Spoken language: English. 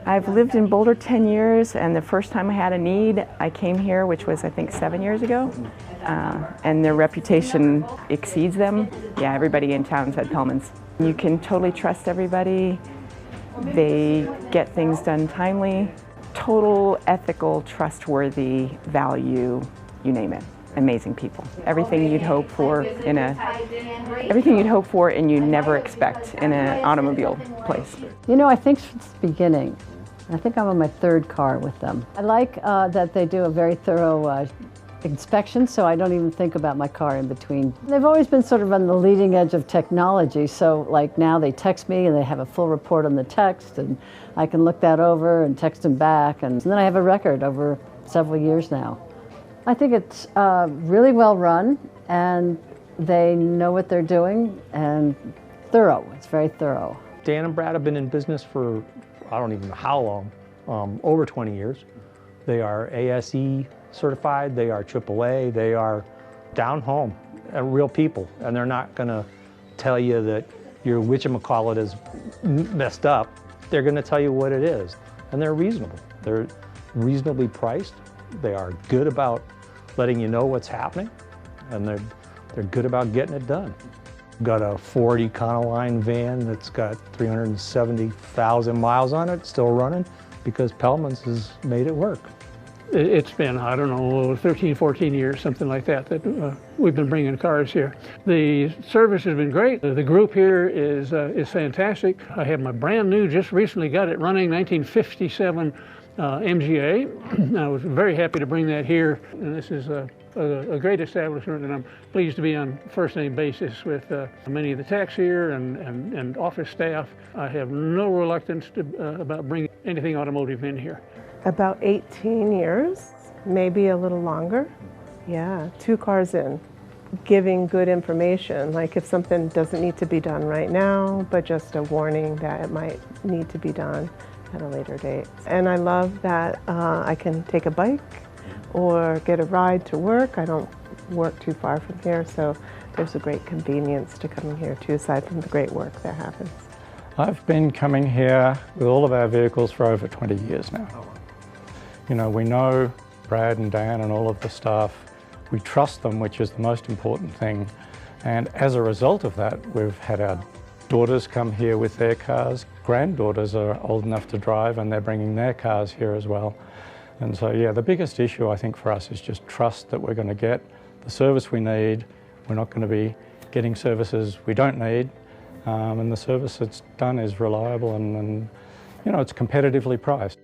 I've lived in Boulder 10 years, and the first time I had a need, I came here, which was I think 7 years ago, and their reputation exceeds them. Yeah, everybody in town's had Pellmans. You can totally trust everybody. They get things done timely. Total, ethical, trustworthy, value, you name it. Amazing people. Everything you'd hope for and you never expect in an automobile place. You know, I think since the beginning. I think I'm on my third car with them. I like that they do a very thorough inspection, so I don't even think about my car in between. They've always been sort of on the leading edge of technology, so like now they text me and they have a full report on the text, and I can look that over and text them back, and then I have a record over several years now. I think it's really well run, and they know what they're doing, and thorough. It's very thorough. Dan and Brad have been in business for I don't even know how long, over 20 years. They are ASE certified, they are AAA, they are down home, real people, and they're not gonna tell you that your whatchamacallit is messed up. They're gonna tell you what it is, and they're reasonable. They're reasonably priced. They are good about letting you know what's happening, and they're good about getting it done. Got a Ford Econoline van that's got 370,000 miles on it, still running, because Pellman's has made it work. It's been, I don't know, 13, 14 years, something like that, we've been bringing cars here. The service has been great. The group here is fantastic. I have my brand new, just recently got it running, 1957 MGA. I was very happy to bring that here, and this is a great establishment, and I'm pleased to be on first-name basis with many of the techs here and office staff. I have no reluctance about bringing anything automotive in here. About 18 years, maybe a little longer. Yeah, 2 cars in, giving good information, like if something doesn't need to be done right now, but just a warning that it might need to be done at a later date. And I love that I can take a bike or get a ride to work. I don't work too far from here, so there's a great convenience to coming here too, aside from the great work that happens. I've been coming here with all of our vehicles for over 20 years now. You know, we know Brad and Dan and all of the staff. We trust them, which is the most important thing. And as a result of that, we've had our daughters come here with their cars. Granddaughters are old enough to drive, and they're bringing their cars here as well. And so, yeah, the biggest issue I think for us is just trust that we're going to get the service we need. We're not going to be getting services we don't need. And the service that's done is reliable and you know, it's competitively priced.